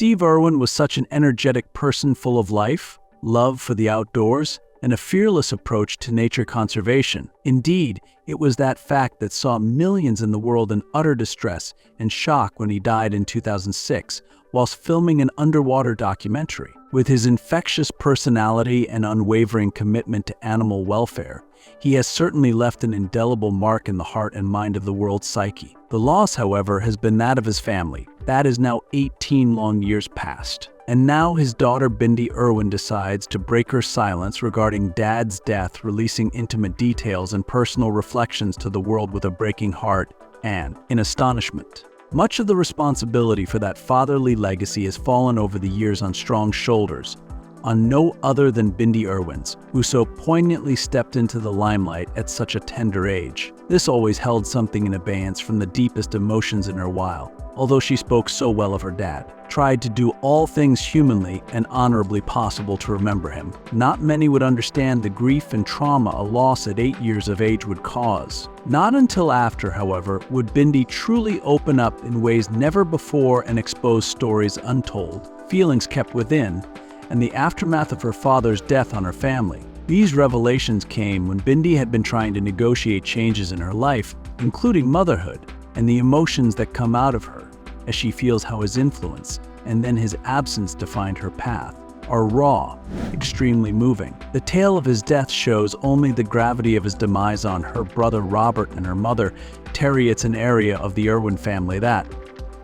Steve Irwin was such an energetic person full of life, love for the outdoors, and a fearless approach to nature conservation. Indeed, it was that fact that saw millions in the world in utter distress and shock when he died in 2006, whilst filming an underwater documentary. With his infectious personality and unwavering commitment to animal welfare, he has certainly left an indelible mark in the heart and mind of the world's psyche. The loss, however, has been that of his family. That is now 18 long years past. And now his daughter Bindi Irwin decides to break her silence regarding Dad's death, releasing intimate details and personal reflections to the world with a breaking heart and in astonishment. Much of the responsibility for that fatherly legacy has fallen over the years on strong shoulders, on no other than Bindi Irwin's, who so poignantly stepped into the limelight at such a tender age. This always held something in abeyance from the deepest emotions in her while, although she spoke so well of her dad, tried to do all things humanly and honorably possible to remember him. Not many would understand the grief and trauma a loss at 8 years of age would cause. Not until after, however, would Bindi truly open up in ways never before and expose stories untold, feelings kept within, and the aftermath of her father's death on her family. These revelations came when Bindi had been trying to negotiate changes in her life, including motherhood, and the emotions that come out of her, as she feels how his influence, and then his absence defined her path, are raw, extremely moving. The tale of his death shows only the gravity of his demise on her brother Robert and her mother, Terry. It's an area of the Irwin family that,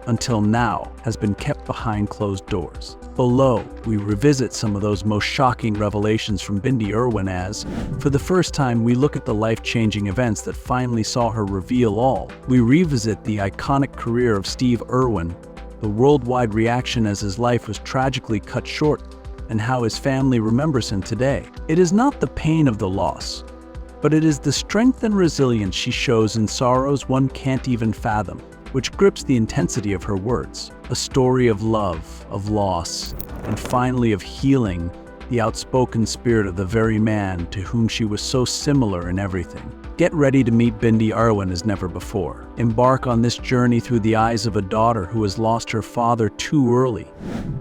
until now, has been kept behind closed doors. Below, we revisit some of those most shocking revelations from Bindi Irwin as, for the first time, we look at the life-changing events that finally saw her reveal all. We revisit the iconic career of Steve Irwin, the worldwide reaction as his life was tragically cut short, and how his family remembers him today. It is not the pain of the loss, but it is the strength and resilience she shows in sorrows one can't even fathom, which grips the intensity of her words. A story of love, of loss, and finally of healing, the outspoken spirit of the very man to whom she was so similar in everything. Get ready to meet Bindi Irwin as never before. Embark on this journey through the eyes of a daughter who has lost her father too early,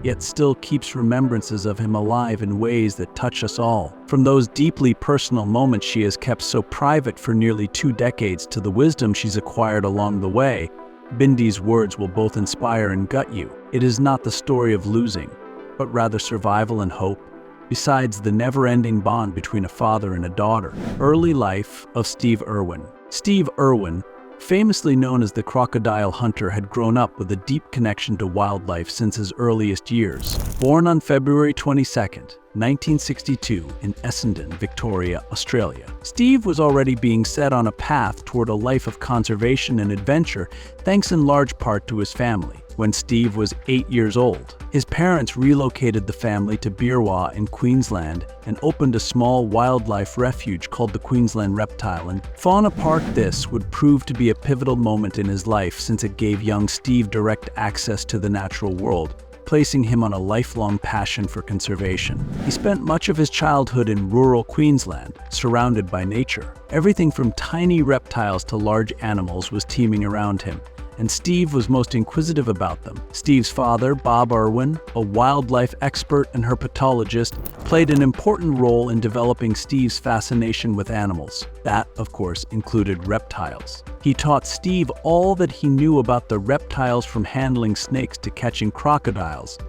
yet still keeps remembrances of him alive in ways that touch us all. From those deeply personal moments she has kept so private for nearly 2 decades to the wisdom she's acquired along the way, Bindi's words will both inspire and gut you. It is not the story of losing, but rather survival and hope, besides the never-ending bond between a father and a daughter. Early life of Steve Irwin. Steve Irwin, famously known as the crocodile hunter, had grown up with a deep connection to wildlife since his earliest years. Born on February 22nd, 1962 in Essendon, Victoria, Australia, Steve was already being set on a path toward a life of conservation and adventure, thanks in large part to his family. When Steve was 8 years old, his parents relocated the family to Beerwah in Queensland and opened a small wildlife refuge called the Queensland Reptile and Fauna Park. This would prove to be a pivotal moment in his life since it gave young Steve direct access to the natural world, placing him on a lifelong passion for conservation. He spent much of his childhood in rural Queensland, surrounded by nature. Everything from tiny reptiles to large animals was teeming around him, and Steve was most inquisitive about them. Steve's father, Bob Irwin, a wildlife expert and herpetologist, played an important role in developing Steve's fascination with animals. That, of course, included reptiles. He taught Steve all that he knew about the reptiles, from handling snakes to catching crocodiles,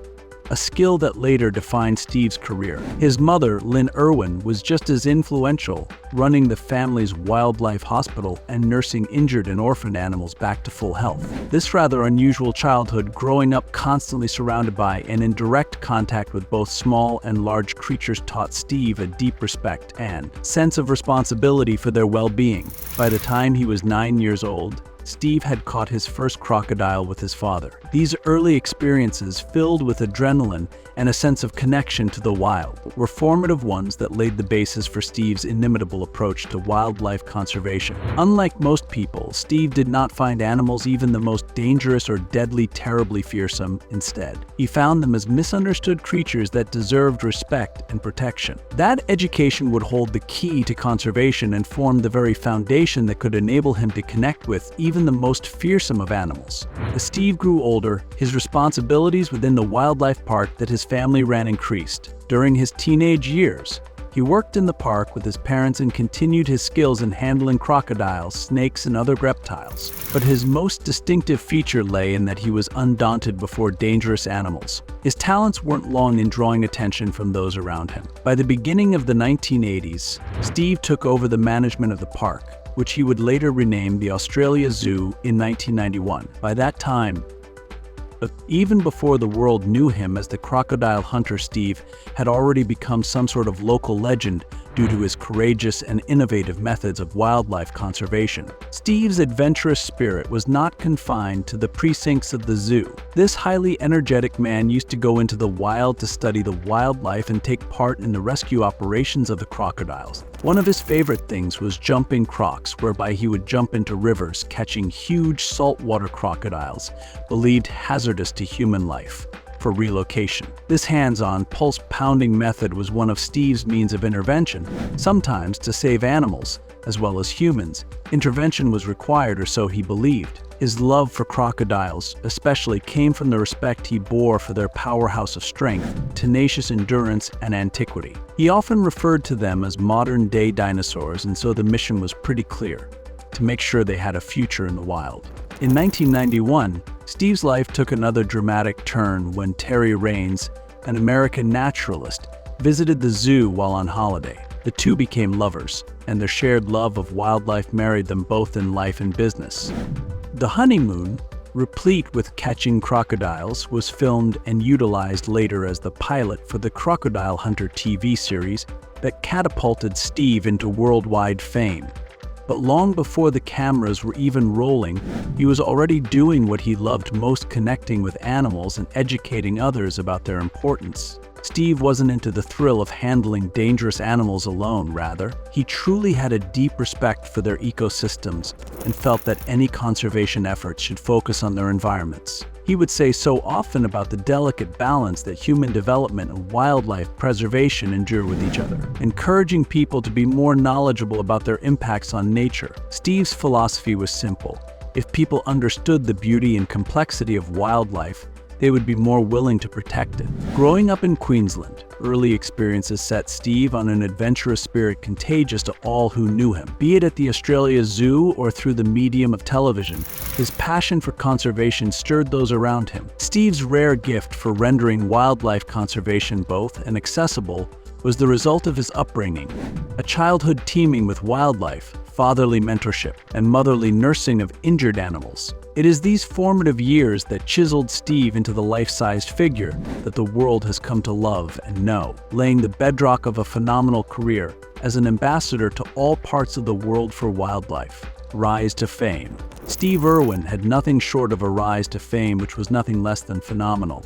a skill that later defined Steve's career. His mother, Lynn Irwin, was just as influential, running the family's wildlife hospital and nursing injured and orphaned animals back to full health. This rather unusual childhood, growing up constantly surrounded by and in direct contact with both small and large creatures, taught Steve a deep respect and sense of responsibility for their well-being. By the time he was 9 years old, Steve had caught his first crocodile with his father. These early experiences, filled with adrenaline and a sense of connection to the wild, were formative ones that laid the basis for Steve's inimitable approach to wildlife conservation. Unlike most people, Steve did not find animals, even the most dangerous or deadly, terribly fearsome. Instead, he found them as misunderstood creatures that deserved respect and protection. That education would hold the key to conservation and form the very foundation that could enable him to connect with even the most fearsome of animals. As Steve grew older, older, his responsibilities within the wildlife park that his family ran increased. During his teenage years, he worked in the park with his parents and continued his skills in handling crocodiles, snakes, and other reptiles. But his most distinctive feature lay in that he was undaunted before dangerous animals. His talents weren't long in drawing attention from those around him. By the beginning of the 1980s, Steve took over the management of the park, which he would later rename the Australia Zoo in 1991. By that time, even before the world knew him as the crocodile hunter, Steve had already become some sort of local legend due to his courageous and innovative methods of wildlife conservation. Steve's adventurous spirit was not confined to the precincts of the zoo. This highly energetic man used to go into the wild to study the wildlife and take part in the rescue operations of the crocodiles. One of his favorite things was jumping crocs, whereby he would jump into rivers, catching huge saltwater crocodiles, believed hazardous to human life, for relocation. This hands-on, pulse-pounding method was one of Steve's means of intervention. Sometimes, to save animals, as well as humans, intervention was required, or so he believed. His love for crocodiles especially came from the respect he bore for their powerhouse of strength, tenacious endurance, and antiquity. He often referred to them as modern-day dinosaurs, and so the mission was pretty clear: to make sure they had a future in the wild. In 1991, Steve's life took another dramatic turn when Terry Raines, an American naturalist, visited the zoo while on holiday. The two became lovers, and their shared love of wildlife married them both in life and business. The honeymoon, replete with catching crocodiles, was filmed and utilized later as the pilot for the Crocodile Hunter TV series that catapulted Steve into worldwide fame. But long before the cameras were even rolling, he was already doing what he loved most: connecting with animals and educating others about their importance. Steve wasn't into the thrill of handling dangerous animals alone. Rather, he truly had a deep respect for their ecosystems and felt that any conservation efforts should focus on their environments. He would say so often about the delicate balance that human development and wildlife preservation endure with each other, encouraging people to be more knowledgeable about their impacts on nature. Steve's philosophy was simple: if people understood the beauty and complexity of wildlife, they would be more willing to protect it. Growing up in Queensland, early experiences set Steve on an adventurous spirit contagious to all who knew him. Be it at the Australia Zoo or through the medium of television, his passion for conservation stirred those around him. Steve's rare gift for rendering wildlife conservation both and accessible was the result of his upbringing, a childhood teeming with wildlife, fatherly mentorship, and motherly nursing of injured animals. It is these formative years that chiseled Steve into the life-sized figure that the world has come to love and know, laying the bedrock of a phenomenal career as an ambassador to all parts of the world for wildlife. Rise to fame. Steve Irwin had nothing short of a rise to fame which was nothing less than phenomenal.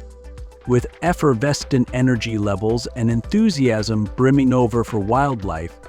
With effervescent energy levels and enthusiasm brimming over for wildlife,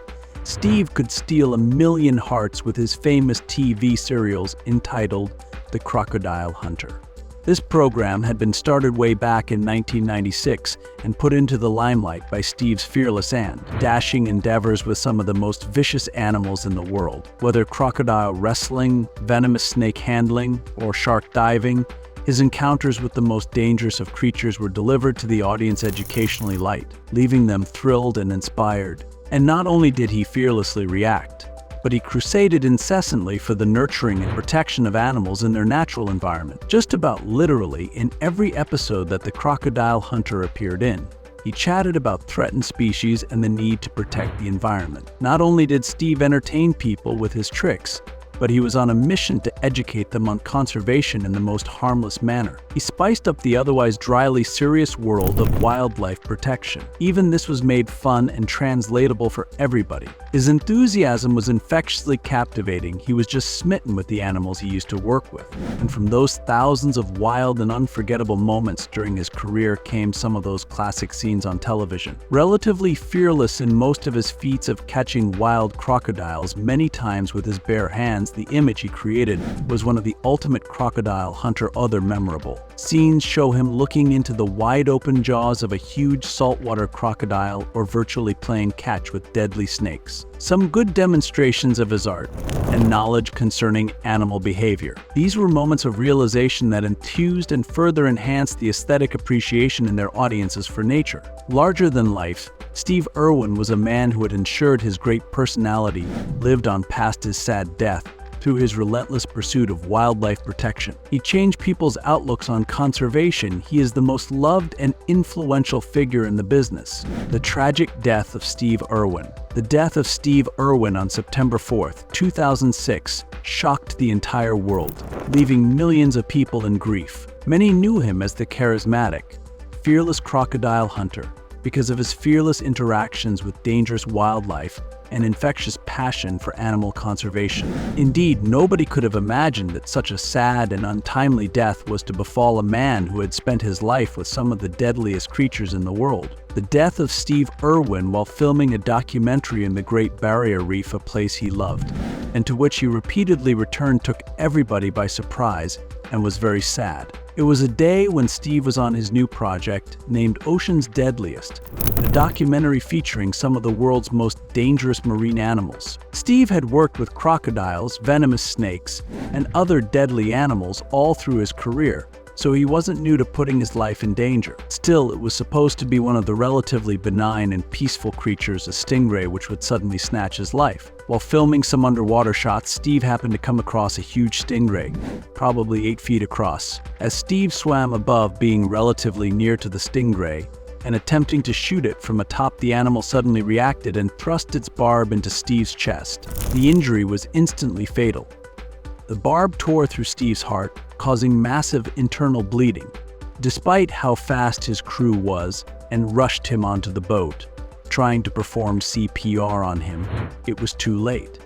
Steve could steal a million hearts with his famous TV serials entitled The Crocodile Hunter. This program had been started way back in 1996 and put into the limelight by Steve's fearless and dashing endeavors with some of the most vicious animals in the world. Whether crocodile wrestling, venomous snake handling, or shark diving, his encounters with the most dangerous of creatures were delivered to the audience educationally light, leaving them thrilled and inspired. And not only did he fearlessly react, but he crusaded incessantly for the nurturing and protection of animals in their natural environment. Just about literally in every episode that the Crocodile Hunter appeared in, he chatted about threatened species and the need to protect the environment. Not only did Steve entertain people with his tricks, but he was on a mission to educate them on conservation in the most harmless manner. He spiced up the otherwise dryly serious world of wildlife protection. Even this was made fun and translatable for everybody. His enthusiasm was infectiously captivating. He was just smitten with the animals he used to work with. And from those thousands of wild and unforgettable moments during his career came some of those classic scenes on television. Relatively fearless in most of his feats of catching wild crocodiles, many times with his bare hands, the image he created was one of the ultimate crocodile hunter, other memorable. Scenes show him looking into the wide-open jaws of a huge saltwater crocodile or virtually playing catch with deadly snakes. Some good demonstrations of his art and knowledge concerning animal behavior. These were moments of realization that enthused and further enhanced the aesthetic appreciation in their audiences for nature. Larger than life, Steve Irwin was a man who had ensured his great personality lived on past his sad death through his relentless pursuit of wildlife protection. He changed people's outlooks on conservation. He is the most loved and influential figure in the business. The tragic death of Steve Irwin. The death of Steve Irwin on September 4, 2006, shocked the entire world, leaving millions of people in grief. Many knew him as the charismatic, fearless crocodile hunter because of his fearless interactions with dangerous wildlife and infectious passion for animal conservation. Indeed, nobody could have imagined that such a sad and untimely death was to befall a man who had spent his life with some of the deadliest creatures in the world. The death of Steve Irwin while filming a documentary in the Great Barrier Reef, a place he loved, and to which he repeatedly returned, took everybody by surprise and was very sad. It was a day when Steve was on his new project named Ocean's Deadliest, a documentary featuring some of the world's most dangerous marine animals. Steve had worked with crocodiles, venomous snakes, and other deadly animals all through his career, so he wasn't new to putting his life in danger. Still, it was supposed to be one of the relatively benign and peaceful creatures, a stingray, which would suddenly snatch his life. While filming some underwater shots, Steve happened to come across a huge stingray, probably 8 feet across. As Steve swam above, being relatively near to the stingray, and attempting to shoot it from atop, the animal suddenly reacted and thrust its barb into Steve's chest. The injury was instantly fatal. The barb tore through Steve's heart, causing massive internal bleeding. Despite how fast his crew was and rushed him onto the boat, trying to perform CPR on him, it was too late.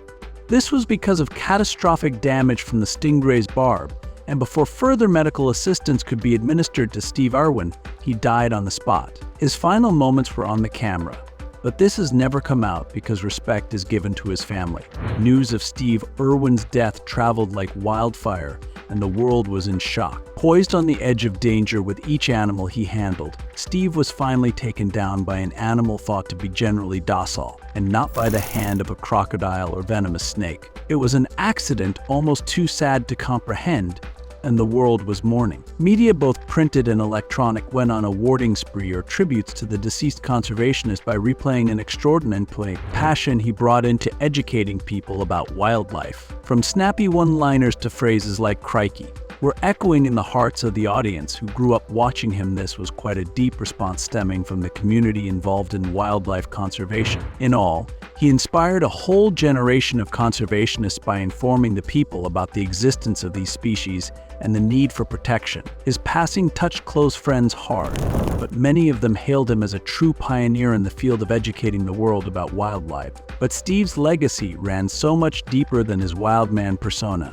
This was because of catastrophic damage from the stingray's barb, and before further medical assistance could be administered to Steve Irwin, he died on the spot. His final moments were on the camera, but this has never come out because respect is given to his family. News of Steve Irwin's death traveled like wildfire, and the world was in shock. Poised on the edge of danger with each animal he handled, Steve was finally taken down by an animal thought to be generally docile, and not by the hand of a crocodile or venomous snake. It was an accident almost too sad to comprehend, and the world was mourning. Media, both printed and electronic, went on a awarding spree or tributes to the deceased conservationist by replaying an extraordinary passion he brought into educating people about wildlife. From snappy one-liners to phrases like "crikey," were echoing in the hearts of the audience who grew up watching him. This was quite a deep response stemming from the community involved in wildlife conservation. In all, he inspired a whole generation of conservationists by informing the people about the existence of these species and the need for protection. His passing touched close friends hard, but many of them hailed him as a true pioneer in the field of educating the world about wildlife. But Steve's legacy ran so much deeper than his wild man persona.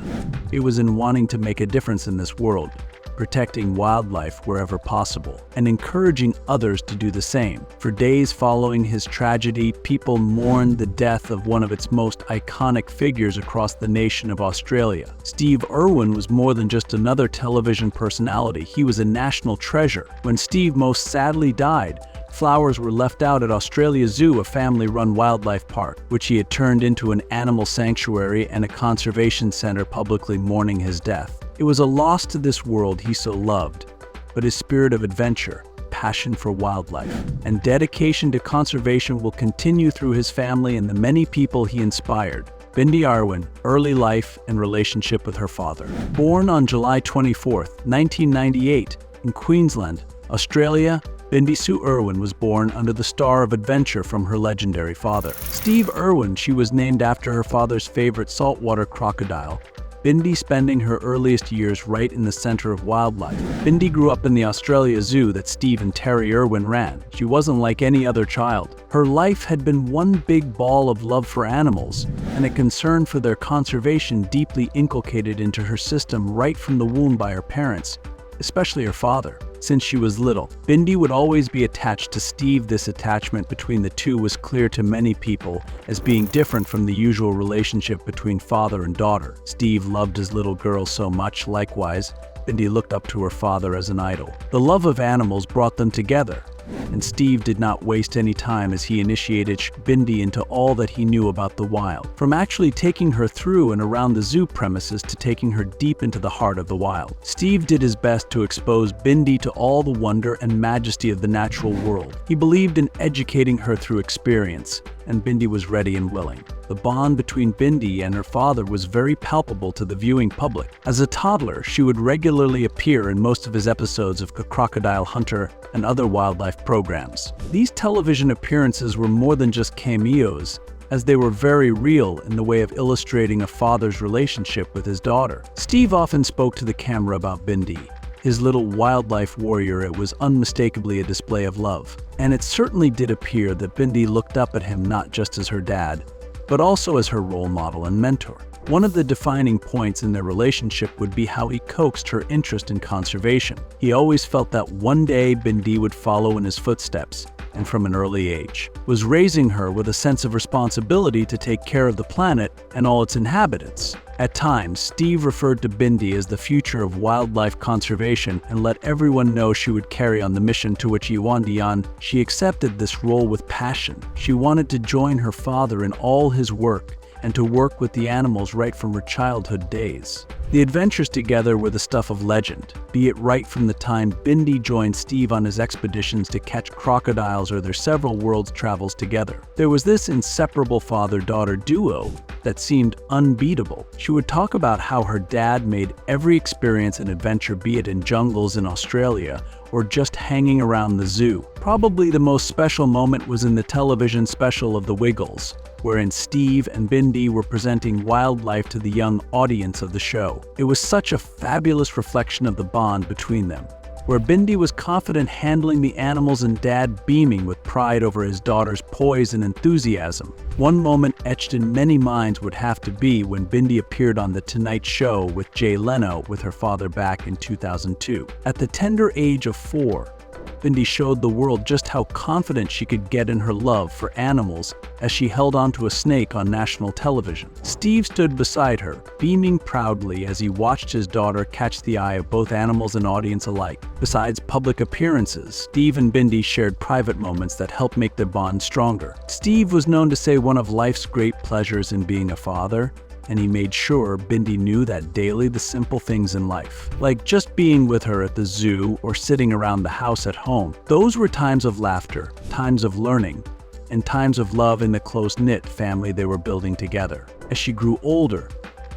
It was in wanting to make a difference in this world, protecting wildlife wherever possible, and encouraging others to do the same. For days following his tragedy, people mourned the death of one of its most iconic figures across the nation of Australia. Steve Irwin was more than just another television personality. He was a national treasure. When Steve most sadly died, flowers were left out at Australia Zoo, a family-run wildlife park, which he had turned into an animal sanctuary and a conservation center, publicly mourning his death. It was a loss to this world he so loved, but his spirit of adventure, passion for wildlife, and dedication to conservation will continue through his family and the many people he inspired. Bindi Irwin, early life and relationship with her father. Born on July 24, 1998, in Queensland, Australia, Bindi Sue Irwin was born under the star of adventure from her legendary father. Steve Irwin, she was named after her father's favorite saltwater crocodile, Bindi, spending her earliest years right in the center of wildlife. Bindi grew up in the Australia Zoo that Steve and Terry Irwin ran. She wasn't like any other child. Her life had been one big ball of love for animals, and a concern for their conservation deeply inculcated into her system right from the womb by her parents, especially her father. since she was little. Bindi would always be attached to Steve. This attachment between the two was clear to many people as being different from the usual relationship between father and daughter. Steve loved his little girl so much. Likewise, Bindi looked up to her father as an idol. The love of animals brought them together, and Steve did not waste any time as he initiated Bindi into all that he knew about the wild. From actually taking her through and around the zoo premises to taking her deep into the heart of the wild, Steve did his best to expose Bindi to all the wonder and majesty of the natural world. He believed in educating her through experience, and Bindi was ready and willing. The bond between Bindi and her father was very palpable to the viewing public. As a toddler, she would regularly appear in most of his episodes of The Crocodile Hunter and other wildlife programs. These television appearances were more than just cameos, as they were very real in the way of illustrating a father's relationship with his daughter. Steve often spoke to the camera about Bindi, his little wildlife warrior. It was unmistakably a display of love. And it certainly did appear that Bindi looked up at him not just as her dad, but also as her role model and mentor. One of the defining points in their relationship would be how he coaxed her interest in conservation. He always felt that one day Bindi would follow in his footsteps, and from an early age was raising her with a sense of responsibility to take care of the planet and all its inhabitants. At times, Steve referred to Bindi as the future of wildlife conservation and let everyone know she would carry on the mission to which he wanted on. She accepted this role with passion. She wanted to join her father in all his work and to work with the animals right from her childhood days. The adventures together were the stuff of legend, be it right from the time Bindi joined Steve on his expeditions to catch crocodiles or their several world travels together. There was this inseparable father-daughter duo that seemed unbeatable. She would talk about how her dad made every experience an adventure, be it in jungles in Australia or just hanging around the zoo. Probably the most special moment was in the television special of The Wiggles, wherein Steve and Bindi were presenting wildlife to the young audience of the show. It was such a fabulous reflection of the bond between them, where Bindi was confident handling the animals and Dad beaming with pride over his daughter's poise and enthusiasm. One moment etched in many minds would have to be when Bindi appeared on The Tonight Show with Jay Leno with her father back in 2002. At the tender age of 4, Bindi showed the world just how confident she could get in her love for animals as she held onto a snake on national television. Steve stood beside her, beaming proudly as he watched his daughter catch the eye of both animals and audience alike. Besides public appearances, Steve and Bindi shared private moments that helped make their bond stronger. Steve was known to say one of life's great pleasures in being a father, and he made sure Bindi knew that daily the simple things in life, like just being with her at the zoo or sitting around the house at home. Those were times of laughter, times of learning, and times of love in the close-knit family they were building together. As she grew older,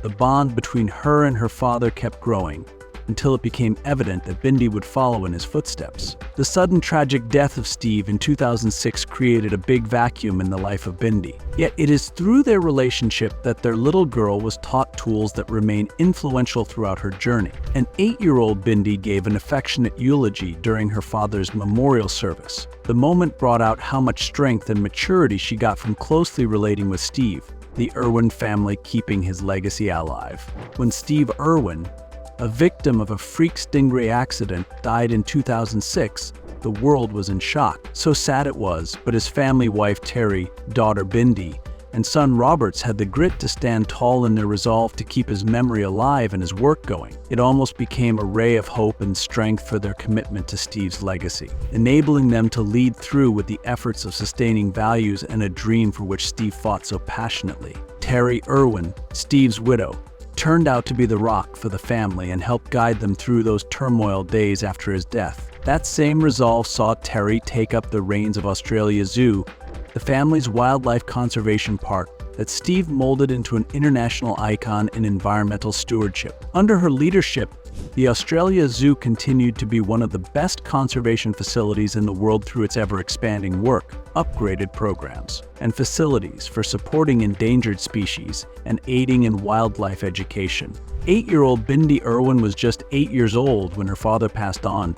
the bond between her and her father kept growing, until it became evident that Bindi would follow in his footsteps. The sudden tragic death of Steve in 2006 created a big vacuum in the life of Bindi. Yet it is through their relationship that their little girl was taught tools that remain influential throughout her journey. An 8-year-old Bindi gave an affectionate eulogy during her father's memorial service. The moment brought out how much strength and maturity she got from closely relating with Steve, the Irwin family keeping his legacy alive. When Steve Irwin, a victim of a freak stingray accident, died in 2006, the world was in shock. So sad it was, but his family, wife Terry, daughter Bindi, and son Roberts had the grit to stand tall in their resolve to keep his memory alive and his work going. It almost became a ray of hope and strength for their commitment to Steve's legacy, enabling them to lead through with the efforts of sustaining values and a dream for which Steve fought so passionately. Terry Irwin, Steve's widow, turned out to be the rock for the family and helped guide them through those turmoil days after his death. That same resolve saw Terry take up the reins of Australia Zoo, the family's wildlife conservation park that Steve molded into an international icon in environmental stewardship. Under her leadership, the Australia Zoo continued to be one of the best conservation facilities in the world through its ever-expanding work, upgraded programs, and facilities for supporting endangered species and aiding in wildlife education. 8-year-old Bindi Irwin was just 8 years old when her father passed on,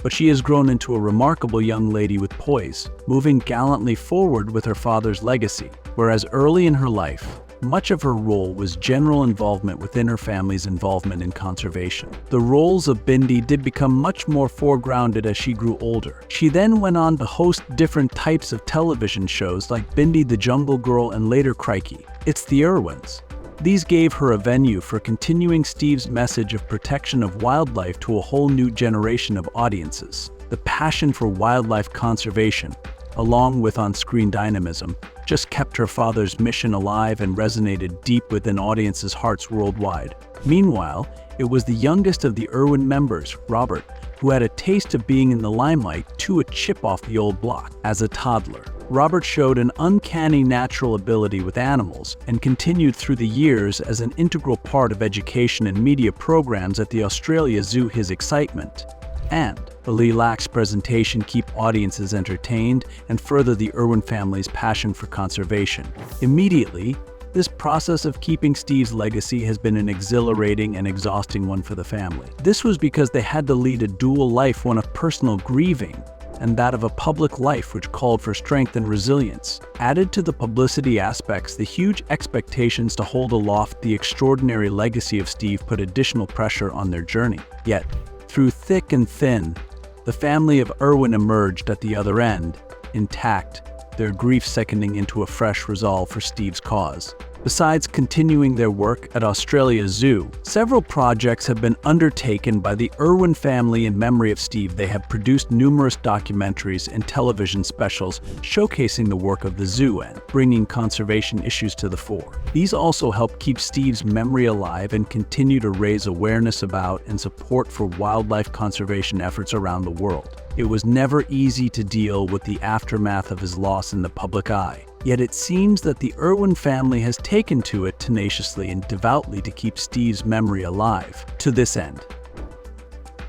but she has grown into a remarkable young lady with poise, moving gallantly forward with her father's legacy. Whereas early in her life, much of her role was general involvement within her family's involvement in conservation. The roles of Bindi did become much more foregrounded as she grew older. She then went on to host different types of television shows like Bindi the Jungle Girl and later Crikey, It's the Irwins. These gave her a venue for continuing Steve's message of protection of wildlife to a whole new generation of audiences. The passion for wildlife conservation, along with on-screen dynamism, just kept her father's mission alive and resonated deep within audiences' hearts worldwide. Meanwhile, it was the youngest of the Irwin members, Robert, who had a taste of being in the limelight to a chip off the old block. As a toddler, Robert showed an uncanny natural ability with animals and continued through the years as an integral part of education and media programs at the Australia Zoo. His excitement and the relaxed presentation keep audiences entertained and further the Irwin family's passion for conservation. Immediately, this process of keeping Steve's legacy has been an exhilarating and exhausting one for the family. This was because they had to lead a dual life, one of personal grieving and that of a public life which called for strength and resilience. Added to the publicity aspects, the huge expectations to hold aloft the extraordinary legacy of Steve put additional pressure on their journey. Yet, through thick and thin, the family of Irwin emerged at the other end, intact, their grief seconding into a fresh resolve for Steve's cause. Besides continuing their work at Australia Zoo, several projects have been undertaken by the Irwin family in memory of Steve. They have produced numerous documentaries and television specials showcasing the work of the zoo and bringing conservation issues to the fore. These also help keep Steve's memory alive and continue to raise awareness about and support for wildlife conservation efforts around the world. It was never easy to deal with the aftermath of his loss in the public eye. Yet it seems that the Irwin family has taken to it tenaciously and devoutly to keep Steve's memory alive to this end.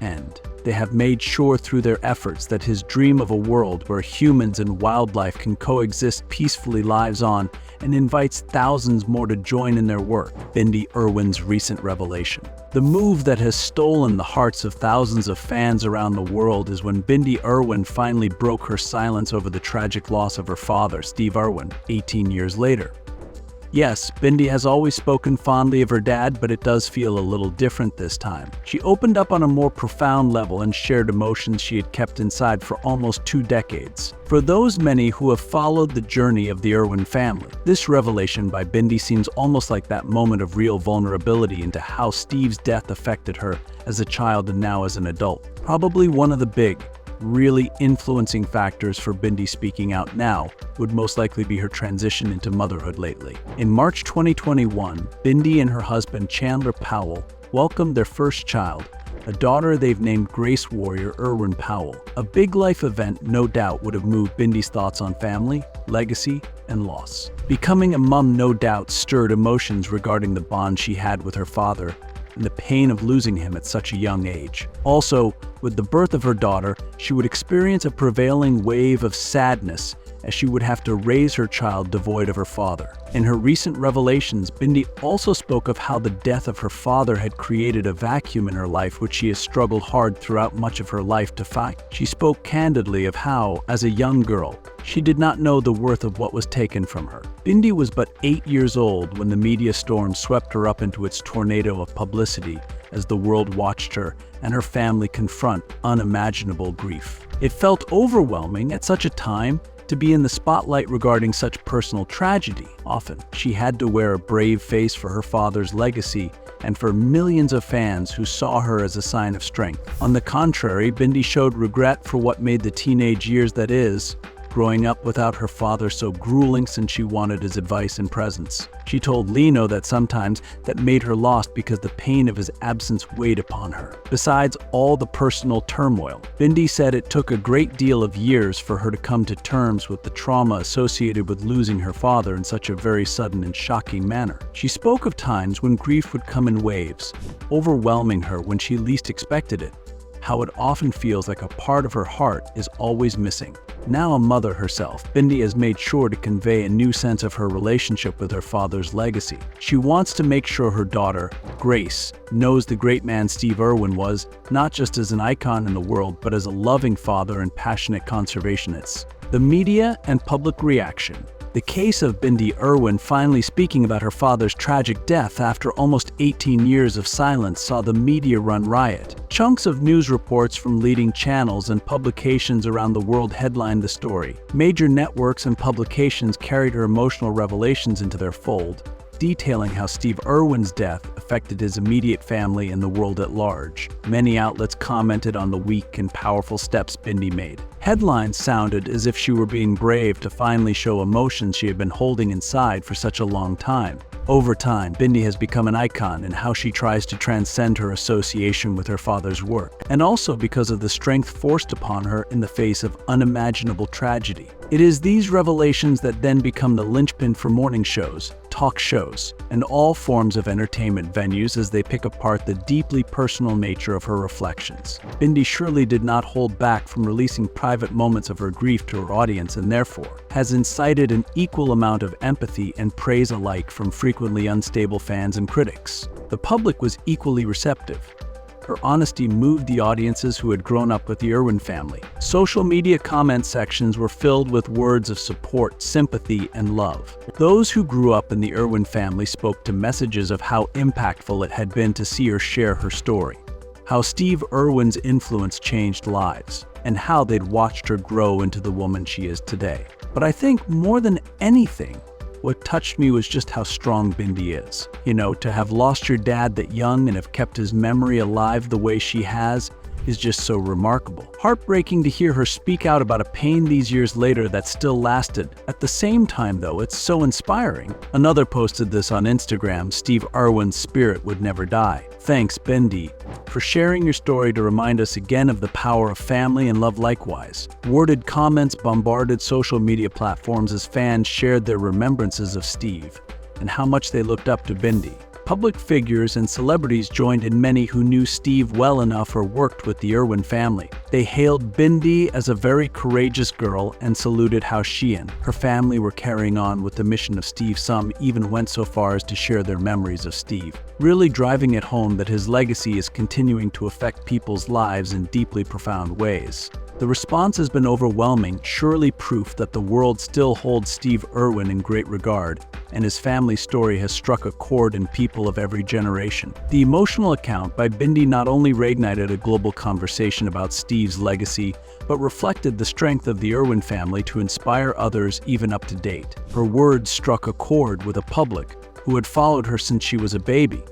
And they have made sure through their efforts that his dream of a world where humans and wildlife can coexist peacefully lives on and invites thousands more to join in their work. Bindi Irwin's recent revelation. The move that has stolen the hearts of thousands of fans around the world is when Bindi Irwin finally broke her silence over the tragic loss of her father, Steve Irwin, 18 years later. Yes, Bindi has always spoken fondly of her dad, but it does feel a little different this time. She opened up on a more profound level and shared emotions she had kept inside for almost 2 decades. For those many who have followed the journey of the Irwin family, this revelation by Bindi seems almost like that moment of real vulnerability into how Steve's death affected her as a child and now as an adult. Probably one of the big, really influencing factors for Bindi speaking out now would most likely be her transition into motherhood lately. In March 2021, Bindi and her husband Chandler Powell welcomed their first child, a daughter they've named Grace Warrior Irwin Powell. A big life event no doubt would have moved Bindi's thoughts on family, legacy, and loss. Becoming a mom no doubt stirred emotions regarding the bond she had with her father and the pain of losing him at such a young age. Also, with the birth of her daughter, she would experience a prevailing wave of sadness as she would have to raise her child devoid of her father. In her recent revelations, Bindi also spoke of how the death of her father had created a vacuum in her life which she has struggled hard throughout much of her life to find. She spoke candidly of how, as a young girl, she did not know the worth of what was taken from her. Bindi was but 8 years old when the media storm swept her up into its tornado of publicity as the world watched her and her family confront unimaginable grief. It felt overwhelming at such a time to be in the spotlight regarding such personal tragedy. Often, she had to wear a brave face for her father's legacy and for millions of fans who saw her as a sign of strength. On the contrary, Bindi showed regret for what made the teenage years that is, growing up without her father so grueling since she wanted his advice and presence. She told Lino that sometimes that made her lost because the pain of his absence weighed upon her. Besides all the personal turmoil, Bindi said it took a great deal of years for her to come to terms with the trauma associated with losing her father in such a very sudden and shocking manner. She spoke of times when grief would come in waves, overwhelming her when she least expected it, how it often feels like a part of her heart is always missing. Now a mother herself, Bindi has made sure to convey a new sense of her relationship with her father's legacy. She wants to make sure her daughter, Grace, knows the great man Steve Irwin was, not just as an icon in the world, but as a loving father and passionate conservationist. The media and public reaction. The case of Bindi Irwin finally speaking about her father's tragic death after almost 18 years of silence saw the media run riot. Chunks of news reports from leading channels and publications around the world headlined the story. Major networks and publications carried her emotional revelations into their fold, detailing how Steve Irwin's death affected his immediate family and the world at large. Many outlets commented on the weak and powerful steps Bindi made. Headlines sounded as if she were being brave to finally show emotions she had been holding inside for such a long time. Over time, Bindi has become an icon in how she tries to transcend her association with her father's work, and also because of the strength forced upon her in the face of unimaginable tragedy. It is these revelations that then become the linchpin for morning shows, talk shows, and all forms of entertainment venues as they pick apart the deeply personal nature of her reflections. Bindi surely did not hold back from releasing private moments of her grief to her audience, and therefore has incited an equal amount of empathy and praise alike from frequently unstable fans and critics. The public was equally receptive. Her honesty moved the audiences who had grown up with the Irwin family. Social media comment sections were filled with words of support, sympathy, and love. Those who grew up in the Irwin family spoke to messages of how impactful it had been to see her share her story, how Steve Irwin's influence changed lives, and how they'd watched her grow into the woman she is today. But I think more than anything, what touched me was just how strong Bindi is. To have lost your dad that young and have kept his memory alive the way she has is just so remarkable. Heartbreaking to hear her speak out about a pain these years later that still lasted. At the same time, though, it's so inspiring. Another posted this on Instagram: Steve Irwin's spirit would never die. Thanks, Bindi, for sharing your story to remind us again of the power of family and love likewise. Worded comments bombarded social media platforms as fans shared their remembrances of Steve and how much they looked up to Bindi. Public figures and celebrities joined in, many who knew Steve well enough or worked with the Irwin family. They hailed Bindi as a very courageous girl and saluted how she and her family were carrying on with the mission of Steve. Some even went so far as to share their memories of Steve, really driving it home that his legacy is continuing to affect people's lives in deeply profound ways. The response has been overwhelming, surely proof that the world still holds Steve Irwin in great regard, and his family's story has struck a chord in people of every generation. The emotional account by Bindi not only reignited a global conversation about Steve's legacy, but reflected the strength of the Irwin family to inspire others even up to date. Her words struck a chord with a public who had followed her since she was a baby.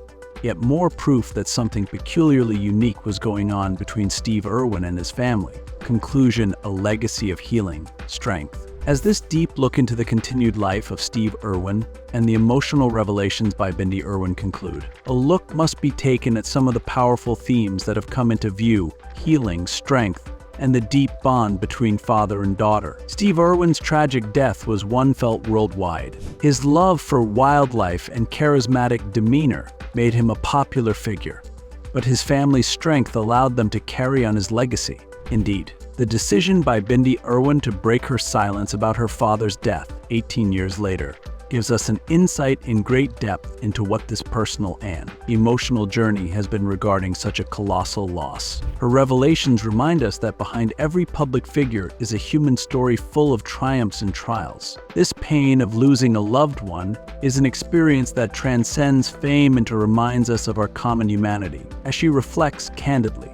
Yet more proof that something peculiarly unique was going on between Steve Irwin and his family. Conclusion: a legacy of healing, strength. As this deep look into the continued life of Steve Irwin and the emotional revelations by Bindi Irwin conclude, a look must be taken at some of the powerful themes that have come into view: healing, strength, and the deep bond between father and daughter. Steve Irwin's tragic death was one felt worldwide. His love for wildlife and charismatic demeanor made him a popular figure, but his family's strength allowed them to carry on his legacy. Indeed, the decision by Bindi Irwin to break her silence about her father's death 18 years later gives us an insight in great depth into what this personal and emotional journey has been regarding such a colossal loss. Her revelations remind us that behind every public figure is a human story full of triumphs and trials. This pain of losing a loved one is an experience that transcends fame and reminds us of our common humanity. As she reflects candidly,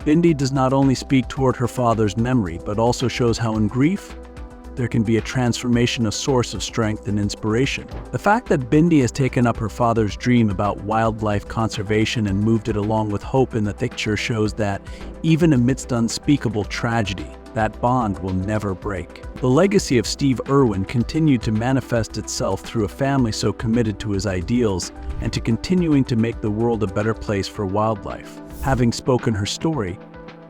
Bindi does not only speak toward her father's memory, but also shows how in grief, there can be a transformation, a source of strength and inspiration. The fact that Bindi has taken up her father's dream about wildlife conservation and moved it along with hope in the picture shows that, even amidst unspeakable tragedy, that bond will never break. The legacy of Steve Irwin continued to manifest itself through a family so committed to his ideals and to continuing to make the world a better place for wildlife. Having spoken her story,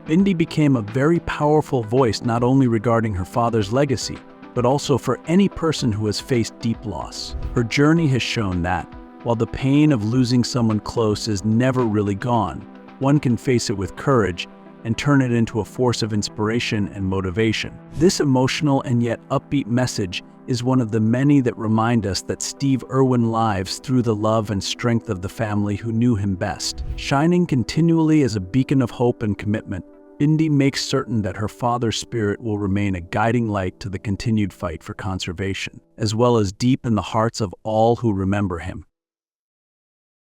Bindi became a very powerful voice not only regarding her father's legacy, but also for any person who has faced deep loss. Her journey has shown that, while the pain of losing someone close is never really gone, one can face it with courage and turn it into a force of inspiration and motivation. This emotional and yet upbeat message is one of the many that remind us that Steve Irwin lives through the love and strength of the family who knew him best. Shining continually as a beacon of hope and commitment, Indy makes certain that her father's spirit will remain a guiding light to the continued fight for conservation, as well as deep in the hearts of all who remember him.